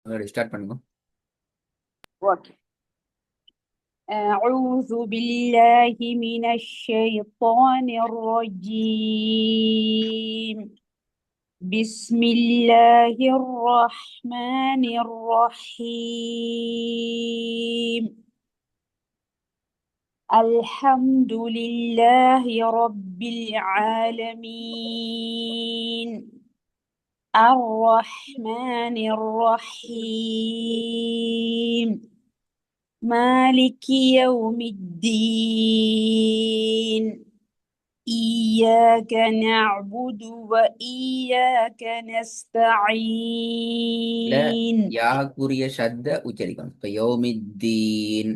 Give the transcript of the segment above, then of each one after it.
Start பண்ணுங்க. اوكي. أعوذ بالله من الشيطان الرجيم. بسم الله الرحمن الرحيم. الحمد لله رب العالمين. الرحمن الرحيم. مالك يوم الدين. إياك نعبد وإياك இல்ல نستعين. யாக்குரிய சத்த உச்சரிக்கணும். இப்ப யௌமித்தீன்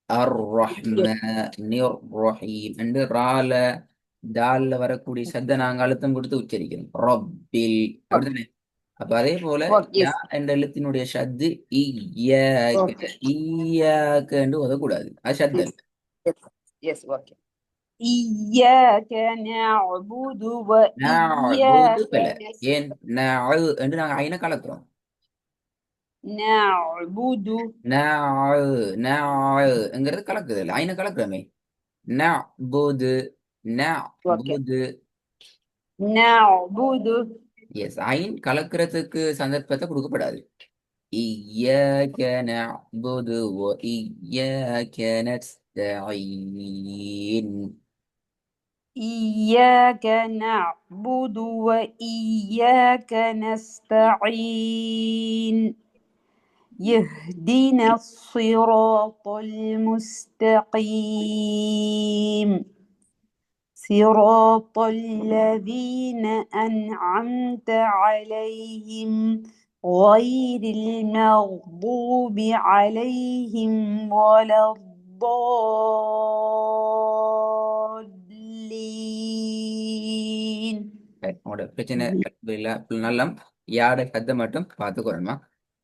அர் ரஹ்மானிர் ரஹீம் என்று ரால தால்ல வரக்கூடிய சத்த நாங்க அழுத்தம் கொடுத்து உச்சரிக்கணும். ரப்பில் அப்படித்தானே? அப்ப அதே போல யா Yes. என்ற எழுத்தினுடைய ஷத்து ஈயாக்க Okay. ஈயாக்க என்று ஓதக்கூடாது. அது Yes. ஷத்தல். Yes. Yes. Okay. إياك نعبد நஅபுது وإياك பல ஏன் நஅ என்று நாங்க ஐன கலக்குறோம். نعبد. நஅங்கிறது கலக்குது இல்லை ஐன கலக்குறோமே. நஅபுது Okay. நஅபுது. نعبد. எஸ், ஐன் கலக்கிறதுக்கு சந்தர்ப்பத்தை கொடுக்கப்படாது. இய்யாக நஅபுது வ இய்யாக நஸ்தஈன். إياك نعبد وإياك نستعين. يهدنا الصراط المستقيم. صراط الذين أنعمت عليهم غير المغضوب عليهم ولا الضالين. உங்களோட பிரச்சனை இல்லை நல்ல யாட கத்தை மட்டும் பார்த்துக்கொள்ளணுமா.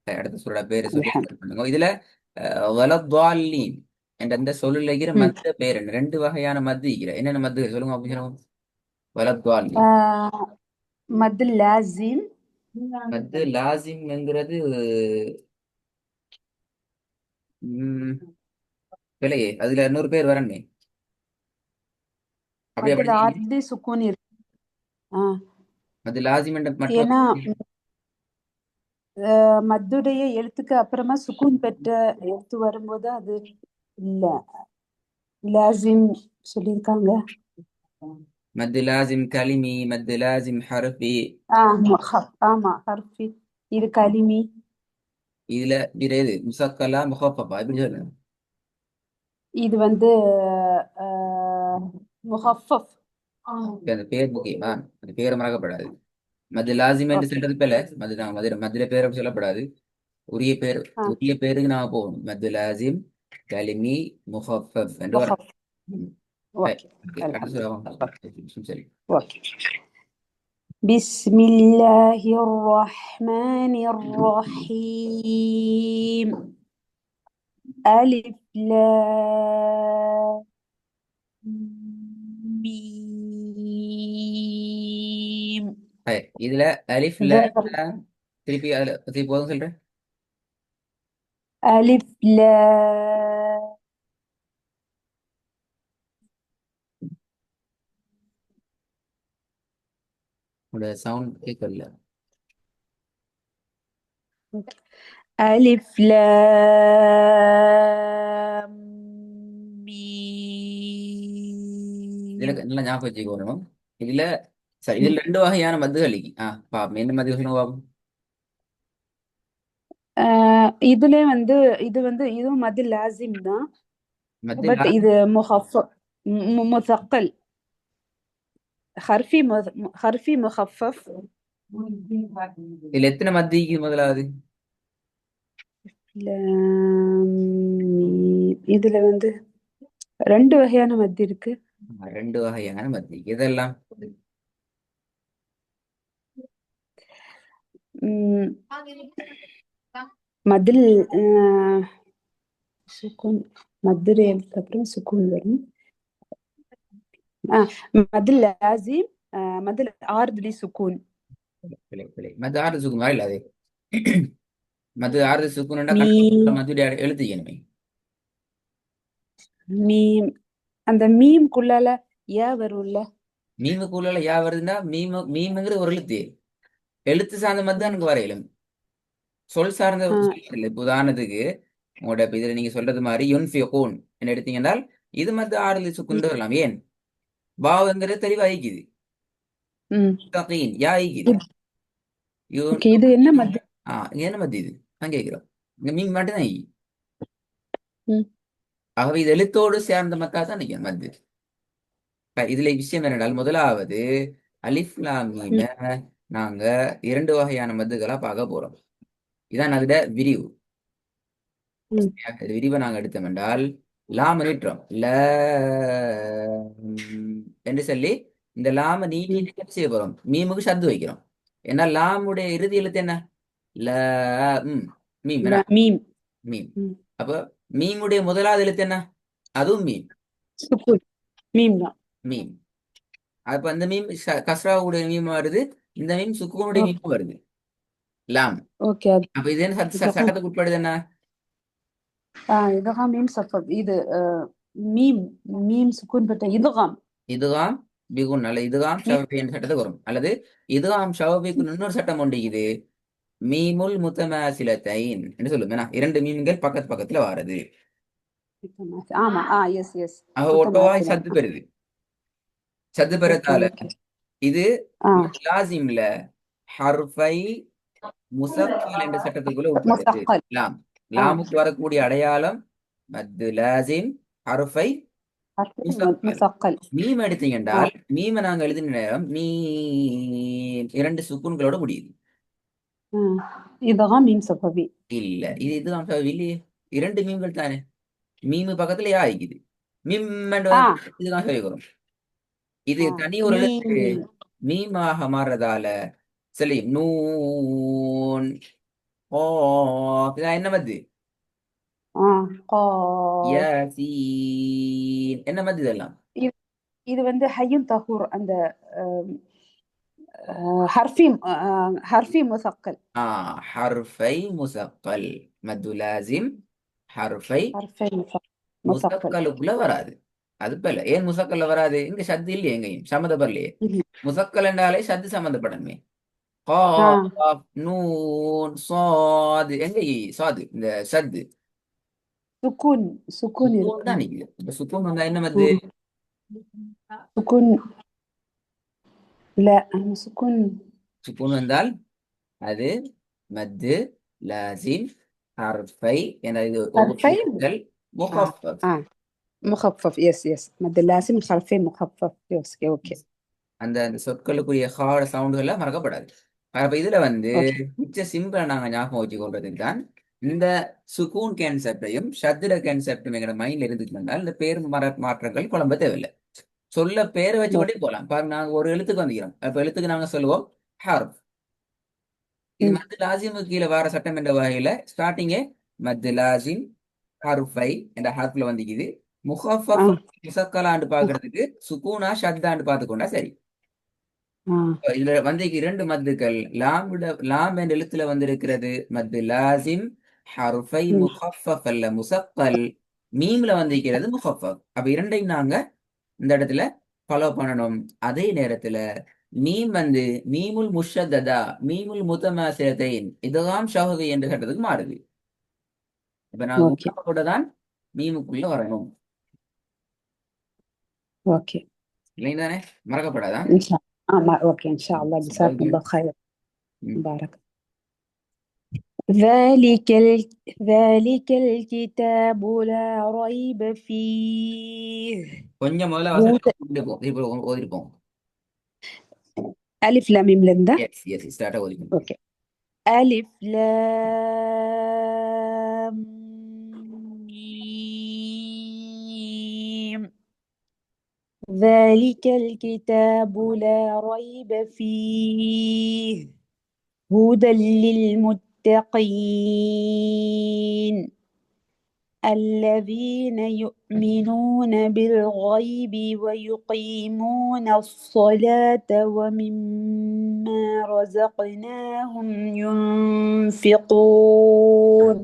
அடுத்த சொல்ற பேரு சொல்லி الحمد. start பண்ணுங்க. இதுல வலத்தாலின் என்ற அந்த சொல்லுகிற மத்த பேர் என்ன? ரெண்டு வகையான மத்து இருக்கிற என்னென்ன மத்து சொல்லுங்க அப்படிங்கிறோம். வலத்தாலின் مد لازم. மத்து லாசிம்ங்கிறது பிழையே. அதுல இன்னொரு பேர் வரணுமே. அப்படியே مد படிச்சீங்க. العرض سكون மத்து லாசிம் என்ற மற்ற ஏன்னா மத்துடைய எழுத்துக்கு அப்புறமா சுக்கூன் பெற்ற எழுத்து வரும்போது அது இல்ல லாசிம் சொல்லியிருக்காங்க. மத்து லாசிம் கலிமி மத்து லாசிம் ஹர்ஃபி. ஆமா ஹர்ஃபி. இது கலிமி. இதுல இது முசக்கலா முஹப்பபா இப்படி சொல்லுங்க. இது வந்து முஹஃபஃப். அந்த பேர் முக்கியமா? அந்த பேரை மறக்கப்படாது. மது லாசிம் என்று ஓகே. சொல்றது பேல மது நான் மதுரை பேர் அப்படி சொல்லப்படாது. உரிய பேர் உரிய பேருக்கு நான் போகணும். மது லாசிம் கலிமி முஹஃபஃப் என்று வரும். முஹஃப். ஓகே. அடுத்து சொல்லுவாங்க. சரி. ஓகே. بسم الله الرحمن الرحيم. ألف لام ميم. இதுல அலிஃப் லாம் திருப்பி அதுல திருப்பி போதும் சொல்றேன். ألف لام உங்களோட சவுண்ட் கேட்கல. ألف لام இதுல ميم. நல்லா ஞாபகம் வச்சுக்கணும். இதுல சரி, இதுல ரெண்டு வகையான மதுகள் பாப்போம். என்ன மது சொல்லுங்க பாப்போம். இதுல வந்து இதுவும் மது லாசிம் தான். மது பட் இது مثقل. حرفي مخفف. இதுல எத்தனை மத்திக்கு முதலாவது? لام ميم. இதுல வந்து ரெண்டு வகையான மத்து இருக்கு. ரெண்டு வகையான மத்தி. இதெல்லாம் மதில் சுக்கூன். மதுரை எழுத்துக்கு அப்புறம் சுக்கூன் வரும். மதில் லாசிம். மதில் ஆறுதலி சுக்கூன். பிழை பிழை. மது ஆறு சுகுமா இல்ல அது மது ஆறு சுக்குனுண்டா மீம் கடைசி மதுடைய எழுத்துக்கணுமே. மீம் அந்த மீம்குள்ளால ஏ வரும்ல. மீமுக்குள்ள யா வருதுன்னா மீமுங்கிறது ஒரு எழுத்து. எழுத்து சார்ந்த மது தான் ம். எனக்கு வரையிலும். சொல் சார்ந்த ஆ, சொல் இல்லை. இப்ப உதாரணத்துக்கு உங்களோட இப்ப இதுல நீங்க சொல்றது மாதிரி யுன்ஃபிகூன் என்ன எடுத்தீங்கன்னா இது மது ஆறுதல் ம், சுக்குண்டு வரலாம். ஏன் வாவுங்கிறது தெளிவா ஐக்குது. ம். தகீன் யா ஐக்குது. ஓகே, இது என்ன மத்து? இங்க என்ன மத்து இது நான் கேட்கிறோம். இங்க மீன் மட்டும் தான் ஐ. ம், ஆகவே இது எழுத்தோடு சேர்ந்த மக்கா தான் நினைக்கிறேன் மத்து. இதுல விஷயம் என்னென்றால் முதலாவது அலிஃப் லாம் மீம ம், நாங்க இரண்டு வகையான மத்துகளா பார்க்க போறோம். இதான் அதோட விரிவு. ம், இது விரிவை நாங்க எடுத்தோம் என்றால் லாம நீட்டுறோம் ல என்று சொல்லி இந்த லாம ம். நீட்டிட்டு என்ன செய்ய போறோம் மீமுக்கு சத்து வைக்கிறோம். ஏன்னா லாமுடைய இறுதி எழுத்து என்ன? ல ம் மீம் என்ன? மீம். மீம். ம். அப்ப மீமுடைய முதலாவது எழுத்து என்ன? அதுவும் மீம். சுக்குன். மீம் தான். மீம். அப்ப அந்த மீம் கஸ்ராவுடைய மீம் வருது. இந்த மீம் சுக்கூனுடைய ஓகே. மீம் வருது. லாம். ஓகே, அது அப்ப இது என்ன இதகம். சட்டத்துக்கு உட்படுது என்ன? இதகம் மீம் சஃபத் இது மீம். மீம் சுக்குன் பட்ட இதகம். இதுகாம் பிகுன் அல்ல இதுகாம் மீம். ஷவபி என்ற சட்டத்துக்கு வரும். அல்லது இதுகாம் ஷவபிக்கு இன்னொரு சட்டம் உண்டு. இது மீமுல் முத்தமாசிலத்தைன் என்று சொல்லுங்க. இரண்டு மீன்கள் பக்கத்து பக்கத்துல வாருது. ஆமா, எஸ் எஸ். ஆக ஒட்டவாய் முத்தமாசிலம். சத்து பெறுது. சத்து ஓகே, பெறத்தால ஓகே. இது ஆ, லாசிம்ல ஹர்ஃபை முசக்கல் என்ற சட்டத்துக்குள்ள உட்படுது. முசக்கல். லாம். ஆ, லாமுக்கு வரக்கூடிய அடையாளம் மத்து லாசிம் ஹர்ஃபை முசக்கல். முசக்கல். மீம் எடுத்தீங்க ஆ, என்றால் மீமை நாங்க எழுதின நேரம் மீ இரண்டு சுக்குன்களோட முடியுது. ஆ. இதகம் மீம் சஃபவி. இல்ல இது இல்லையே. இரண்டு மீன்கள் தானே. மீமு பக்கத்துல யா ஆயிக்குது. மீம் ஆ, வந்து இதுதான் சொல்லி வரும். இது ஆ. தனி ஒரு எழுத்து மீம். மீமாக மாறுறதால சரி நூன் ஓ இதான் என்ன மது? ஆ, காஃப். யாசீன் என்ன மது இதெல்லாம்? இது இது வந்து ஹய்யும் தஹூர் அந்த ஹர்ஃபி ஹர்ஃபி முசக்கல். ஆ ஹர்ஃபை முசக்கல். மது லாசிம் ஹர்ஃபை ஹர்ஃபை முசக்கல். முசக்கலுக்குள்ள வராது. அது போல ஏன் முசக்கல்ல வராது? இங்க சத்து இல்லையே, எங்கேயும் சம்மந்தப்படலையே. இல்ல. முசக்கல் என்றாலே சத்து சம்மந்தப்படணுமே. ஆ, காஃப் நூன் சாது எங்க சாது இந்த சத்து சுக்கூன். சுக்கூன் சுக்கூன் இருக்கு. தான் நிக்குது. இப்ப சுக்கூன் வந்தா என்ன மது? ம். சுக்கூன். لا سكون. சுக்கூன் வந்தால் அது மத்து லாசிம் ஹர்ஃபை என இது حرفين. கூட்டல் اه முகஃபஃப். اه مخفف. يس يس مد اللازم حرفين مخفف. يس اوكي. அந்த அந்த சொற்களுக்குரிய ஹார்ட் சவுண்டுகளை மறக்கப்படாது. அப்ப இதுல اوكي. மிச்ச சிம்பிளா நாங்க ஞாபகம் வச்சு கொள்றதுக்கு தான் இந்த சுகூன் கான்செப்டையும் ஷத்ர கான்செப்டும் எங்க மைண்ட்ல இருந்துச்சுன்னா இந்த பேர் மாற்றங்கள் குழம்ப தேவையில்லை. சொல்ல பேரை வச்சுக்கொண்டே போகலாம். பாருங்க நாங்க ஒரு எழுத்துக்கு வந்துக்கிறோம். அப்ப எழுத்துக்கு நாங்க சொல்லுவோம் ஹர்ஃப். இது أمم. மத்து லாசிமுக்கு கீழே வார சட்டம் என்ற வகையில ஸ்டார்டிங்கே மத்து லாசிம் ஹர்ஃபை என்ற ஹர்ஃப்ல வந்துக்குது. முஹஃபஃப் اه முசக்கலாண்டு பாக்குறதுக்கு சுகூனா ஷத்தாண்டு பார்த்துக்கொண்டா சரி. اه இதுல வந்து இரண்டு மத்துக்கள் லாம் என்ற எழுத்துல வந்திருக்கிறது மத்து லாசிம் ஹர்ஃபை أمم. முஹஃபஃப் அல்ல முசக்கல். மீம்ல வந்திருக்கிறது முஹஃபஃப். அப்ப இரண்டையும் நாங்க இந்த இடத்துல ஃபாலோ பண்ணணும். அதே நேரத்துல மீம் வந்து மீமுல் முஷத்ததா மீமுல் முத்தமாசிரத்தைன் இதுதான் ஷஹவி என்ற சட்டத்துக்கு மாறுது. இப்ப நான் اوكي. உங்களோட தான் மீமுக்குள்ள வரணும். اوكي இல்லைங்க தானே? மறக்கப்படாதான். ان شاء الله. اوكي ان شاء الله. جزاكم الله خير. بارك. ذلك ذلك الكتاب لا ريب فيه. கொஞ்சம் முதல்ல هدى. வசனம் இப்போ ஓதிருப்போம். ألف لام ميم لندا. S S ஸ்டார்டா ஓதிருப்போம். اوكي. ألف لام ميم. ذلك الكتاب لا ريب فيه. هدى للمتقين. الذين يؤمنون بالغيب ويقيمون الصلاة ومما رزقناهم ينفقون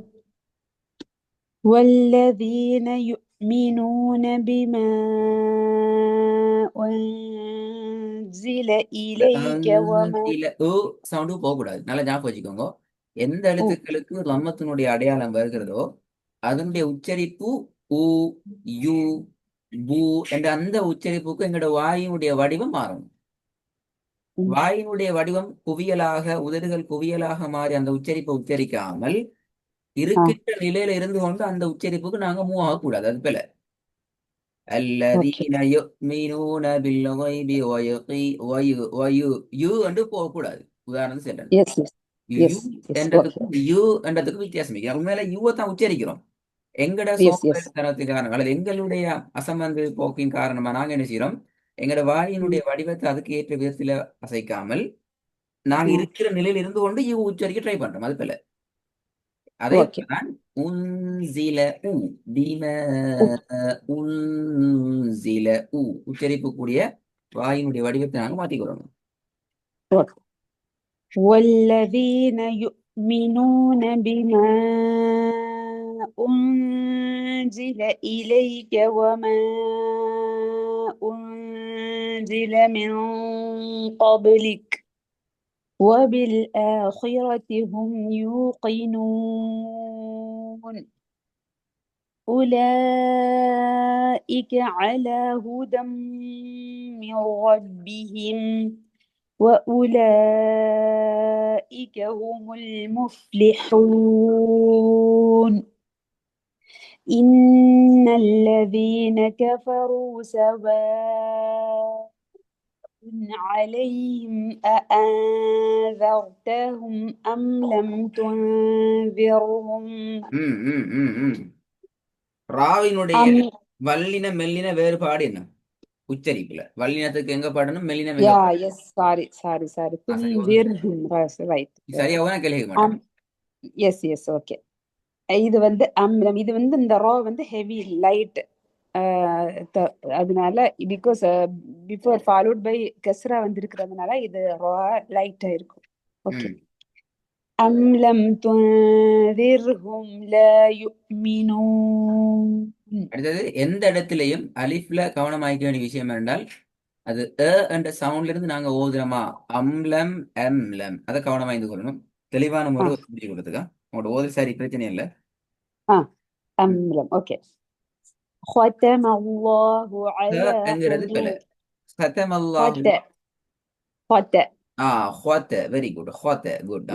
والذين يؤمنون بما أنزل إليك وما இல்ல சவுண்டும் போகக்கூடாது. நல்லா ஞாபகம் வச்சுக்கோங்க. எந்த أو எழுத்துக்களுக்கு லம்மத்தினுடைய அடையாளம் வருகிறதோ அதனுடைய உச்சரிப்பு உ யு பூ என்ற அந்த உச்சரிப்புக்கு எங்களோட வாயினுடைய வடிவம் மாறும். வாயினுடைய வடிவம் குவியலாக உதடுகள் குவியலாக மாறி அந்த உச்சரிப்பை உச்சரிக்காமல் آه இருக்கின்ற நிலையில இருந்து கொண்டு அந்த உச்சரிப்புக்கு நாங்க மூவ் ஆகக்கூடாது. அது போல أوكي الذين يؤمنون بالغيب யூ என்று போகக்கூடாது. உதாரணம் சொல்றேன். yes yes you yes yes okay என்றதுக்கும் யூ என்றதுக்கும் வித்தியாசம் இருக்கு. உண்மையில யூவை தான் உச்சரிக்கிறோம். எங்கட yes yes சோம்பேறித்தனத்தின் காரணம் அல்லது எங்களுடைய அசம்பந்த போக்கின் காரணமா நாங்க என்ன செய்யறோம், எங்கட வாயினுடைய mm, வடிவத்தை அதுக்கு ஏற்ற விதத்துல அசைக்காமல் நாங்க yeah இருக்கிற நிலையில இருந்து கொண்டு யூ உச்சரிக்க ட்ரை பண்றோம். அது போல அதே okay போலதான் உன்சில உ தீம أو- உன்சில உ உச்சரிப்பு கூடிய வாயினுடைய வடிவத்தை நாங்க மாத்திக்கிறோம். أوكي. والذين يؤمنون بما أنزل إليك وما أنزل من قبلك وبالآخرة هم يوقنون أولئك على هدى من ربهم وأولئك هم المفلحون إن الذين كفروا سواء عليهم أأنذرتهم أم لم تنذرهم ம் ம் ம் ம் ராவினுடைய أم வல்லின மெல்லின வேறுபாடு என்ன? உச்சரிப்புல வல்லினத்துக்கு எங்க பாடணும், மெல்லினம் எங்க yeah பாடணும்? yes sorry சரி ஒன்று تنذرهم right சரியாகவும் நான் கேள்வி மாட்டேன். yes yes okay இது வந்து அம்லம் இது வந்து இந்த ரா வந்து ஹெவி லைட் அதனால பிகாஸ் பிஃபோர் ஃபாலோட் பை கஸ்ரா வந்து இருக்கிறதுனால இது ரா லைட்டா இருக்கும் ஓகே ம் அம்லம் துன்திர்ஹும் லா யுமினூன் அடுத்தது எந்த இடத்திலையும் அலிஃப்ல கவனமாய்க்க வேண்டிய விஷயம் என்றால் அது என்ற சவுண்ட்ல இருந்து நாங்க ஓதுறோமா அம்லம் எம்லம் அதை கவனமாய்ந்து கொள்ளணும். தெளிவான ஆ முறை புரிஞ்சு கொடுத்துக்கா. உங்களோட ஓது சரி பிரச்சனை இல்லை. ஆ அம்லம் ஓகே ختم الله على என்கிறது பிழை. قلوب சத்தம் அல்லாஹு خت خت ஹோத்த வெரி குட் ஹோத்த குட்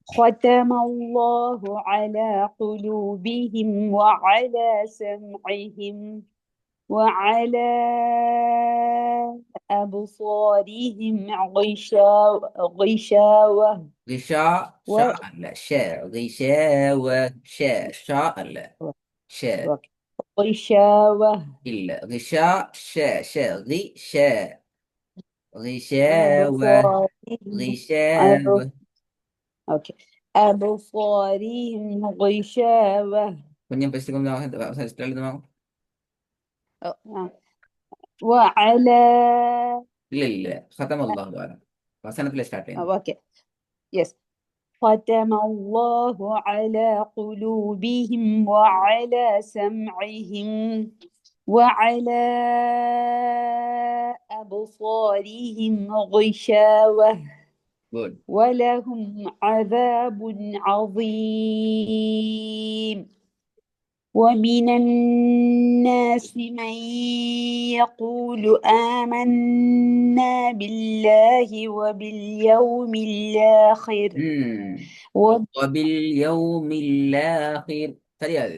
ختم الله على قلوبهم وعلى سمعهم وعلى أبصارهم غشاوة கிஷா و ஷா அல்ல ஷ கிஷாவ ஷ ஷா அல்ல ஷ غشاوة இல்ல கிஷா ஷ ஷ ரி ஷ கிஷாவ أبصارهم கிஷாவ أوكي أبصارهم غشاوة கொஞ்சம் பெஸ்ட் கொஞ்சம் எழுதுவாங்க. وعلى இல்ல இல்ல சத்தம் அல்லாஹ் வசனத்துல ஸ்டார்ட் ஆயிடும். أوكي يس ختم الله على قلوبهم وعلى سمعهم وعلى أبصارهم غشاوة குட் ولهم عذاب عظيم ومن الناس من يقول آمنا بالله وباليوم الآخر ம் و- வபில் யௌமில் ஆகிர் சரியாது.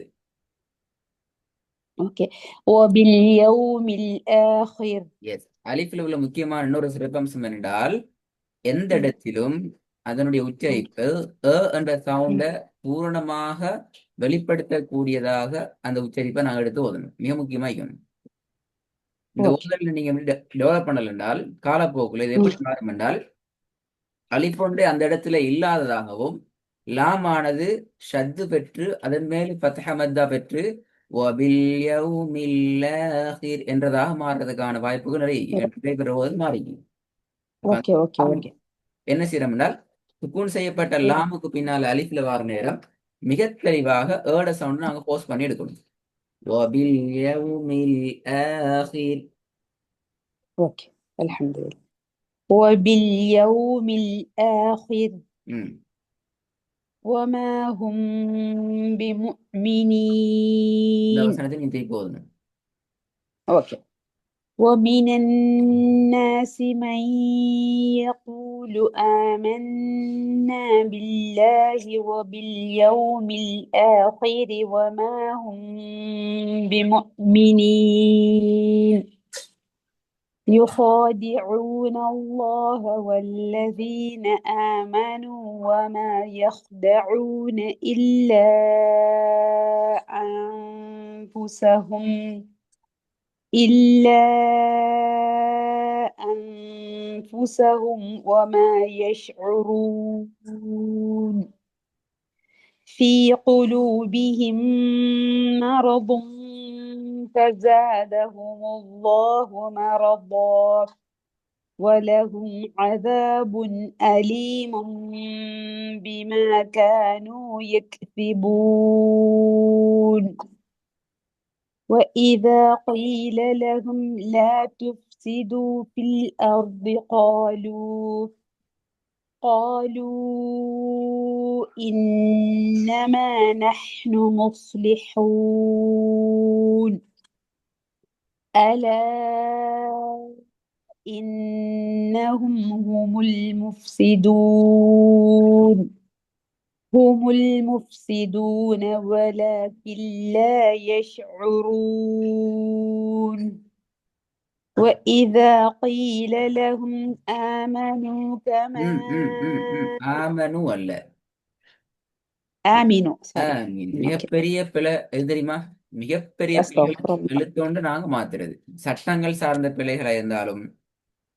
أوكي وباليوم الآخر எஸ் அலிஃபில் உள்ள முக்கியமான இன்னொரு சிறப்பம்சம் என்றால் எந்த م- இடத்திலும் அதனுடைய م- உச்சரிப்பு என்ற சவுண்ட பூரணமாக வெளிப்படுத்தக்கூடியதாக அந்த உச்சரிப்பை நாங்கள் எடுத்து ஓதணும். மிக முக்கியமா இருக்கணும். இந்த أوكي ஓதல்ல நீங்க டெவலப் பண்ணல என்றால் காலப்போக்கில் இது م- எப்படி மாறும் என்றால் அலிஃப் ஒன்றே அந்த இடத்துல இல்லாததாகவும் லாமானது ஷத்து பெற்று அதன் மேல் ஃபத்ஹ மத்தா பெற்று வபில் யௌமில் ஆகிர் என்றதாக மாறுறதுக்கான வாய்ப்புகள் நிறைய நடைபெறுவது மாறி. அப்ப அந்த ஓகே ஓகே லாம் ஓகே. என்ன செய்யறோம் என்றால் சுக்கூன் செய்யப்பட்ட லாமுக்கு பின்னால் அலிஃப்ல வர நேரம் மிக தெளிவாக ஏட சவுண்ட் நாங்க போஸ்ட் பண்ணி எடுக்கணும். வபில் யௌமில் ஆகிர். ஓகே. அல்ஹம்துலில்லாஹ். وباليوم الآخر ம் وما هم இந்த بمؤمنين. வசனத்தை நீ திருப்பி போதும். اوكي. ومن الناس من يقول آمنا بالله وباليوم الآخر وما هم بمؤمنين يخادعون الله والذين آمنوا وما يخدعون إلا أنفسهم إلا أنفسهم وما يشعرون في قلوبهم مرض فزادهم الله مرضا ولهم عذاب أليم بما كانوا يكذبون وإذا قيل لهم لا تفسدوا في الأرض قالوا إنما نحن مصلحون ألا إنهم هم المفسدون ولكن لا يشعرون وإذا قيل لهم آمنوا كما ஆமனு அல்ல آمنوا sorry. ஆமீன். Okay. மிகப்பெரிய பிழை எது தெரியுமா? மிகப்பெரிய பிழைகள் أستغفر الله. எழுத்தோண்டு நாங்க மாத்துறது. சட்டங்கள் சார்ந்த பிழைகளா இருந்தாலும்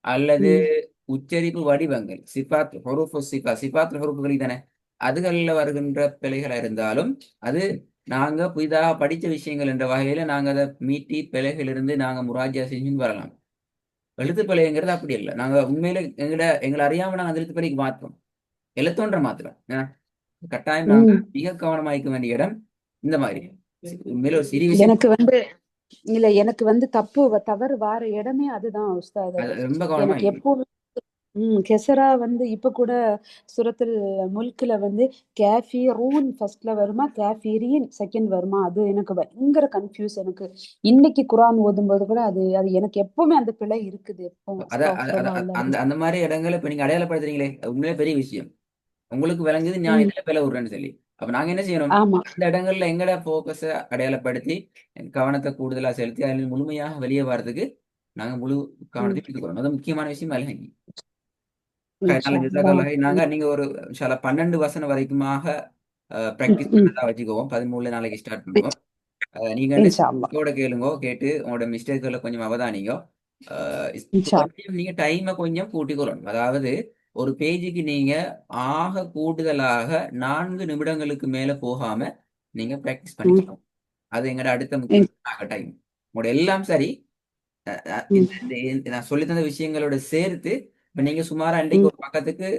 அல்லது ம், உச்சரிப்பு வடிவங்கள் சிபாத் ஹுரூஃபு சிபாத் ஹுரூஃபுகள் தானே அதுகள்ல வருகின்ற பிழைகளா இருந்தாலும் அது நாங்க புதிதாக படிச்ச விஷயங்கள் என்ற வகையில நாங்க அதை மீட்டி பிழைகளிலிருந்து நாங்க முராஜா செஞ்சு வரலாம். எழுத்து பிழைங்கிறது அப்படி இல்லை. நாங்க உண்மையில எங்களை அறியாம நாங்க அந்த எழுத்து பிழைக்கு மாற்றோம். எழுத்தோன்ற மாத்திரம் கட்டாயம் நாங்க ம். மிக கவனமாய்க்க வேண்டிய இடம் இந்த மாதிரி. உண்மையில ஒரு சிறிய விஷயம் எனக்கு வந்து இல்ல எனக்கு வந்து தவறு வார இடமே அதுதான் உஸ்தாத். அது ரொம்ப எனக்கு கவனமாய்க்கணும். எப்பவுமே கெசரா வந்து இப்ப கூட சூரத்துல் முல்க்ல வந்து கேஃபிரூன் ஃபர்ஸ்ட்ல வருமா கேஃபிரீன் செகண்ட் வருமா, அது எனக்கு பயங்கர கன்ஃபியூஸ். எனக்கு இன்னைக்கு குர்ஆன் ஓதும்போது கூட அது அது எனக்கு எப்பவுமே அந்த பிழை இருக்குது எப்பவும். அத அத- அத- அஸ்தக்ஃபிருல்லாஹ் அந்த அல்லாஹ். அந்த மாதிரி இடங்களை இப்ப நீங்க அடையாளப்படுத்துறீங்களே அது உண்மையிலே பெரிய விஷயம். உங்களுக்கு விளங்குது நான் ம் இதுல பிழை விடுறேன்னு சொல்லி. அப்ப நாங்க என்ன செய்யணும்? ஆமா. அந்த இடங்கள்ல எங்கட போக்கஸ அடையாளப்படுத்தி கவனத்தை கூடுதலா செலுத்தி அதில் முழுமையாக வெளியே வர்றதுக்கு நாங்க முழு ம் கவனத்தையும் எடுத்துக்கிறோம். அது முக்கியமான விஷயம் அழகி. இன்ஷா அல்லாஹ். ஜஸாக்கல்லாஹ். நாங்க நீங்க ஒரு இன்ஷா அல்லாஹ் 12 வசனம் வரைக்குமாக ம் பிராக்டிஸ் ம் பண்ணதா வச்சுக்குவோம். 13 நாளைக்கு ஸ்டார்ட் பண்ணுவோம். நீங்க வந்து இன்ஷா அல்லாஹ். இதோட கேளுங்கோ, கேட்டு உங்களோட மிஸ்டேக்குகளை கொஞ்சம் அவதானிங்க. இன்ஷா கொஞ்சம் நீங்க டைமை கொஞ்சம் கூட்டிக்கொள்ளணும். அதாவது ஒரு பேஜுக்கு நீங்க ஆக கூடுதலாக 4 நிமிடங்களுக்கு மேல போகாம நீங்க பிராக்டிஸ் ம் பண்ணிக்கலாம். அது எங்கட அடுத்த இன்- முக்கியமான டைம். உங்களோட எல்லாம் சரி. ம் நான் சொல்லி தந்த விஷயங்களோட சேர்த்து இப்ப நீங்க சுமார் அன்றைக்கு ம் ஒரு பக்கத்துக்கு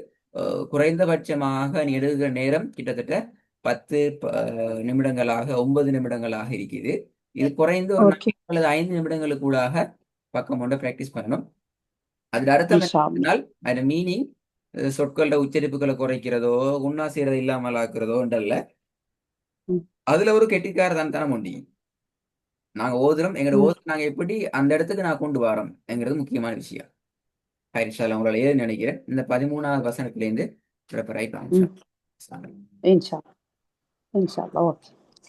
குறைந்தபட்சமாக நீ எடுக்கிற நேரம் கிட்டத்தட்ட 10 நிமிடங்களாக 9 நிமிடங்களாக இருக்குது. இது குறைந்து ஒரு ஓகே 4 அல்லது 5 நிமிடங்களுக்குள்ளாக பக்கம் ஒன்றை பிராக்டிஸ் பண்ணணும். அதுல அர்த்தம் இன்ஷா அல்லாஹ். என்னன்னா அதோட மீனிங் சொற்களோட உச்சரிப்புகளை குறைக்கிறதோ உண்ணா செய்யறதை இல்லாமல் ஆக்குறதோன்றல்ல. ம் அதுல ஒரு கெட்டிக்காரதான் தானே உண்டு. நாங்க ஓதுறோம் எங்களோட ம் ஓதும் நாங்க எப்படி அந்த இடத்துக்கு நான் கொண்டு வரோம் என்கிறது முக்கியமான விஷயம். இன்ஷா அல்லாஹ் உங்களால ஏது நினைக்கிறேன் இந்த 13வது வசனத்திலேருந்து ப்ரிப்பேர் ஆயிட்டாங்க. ம் இன்ஷா அல்லாஹ். இன்ஷா அல்லாஹ். ஓகே.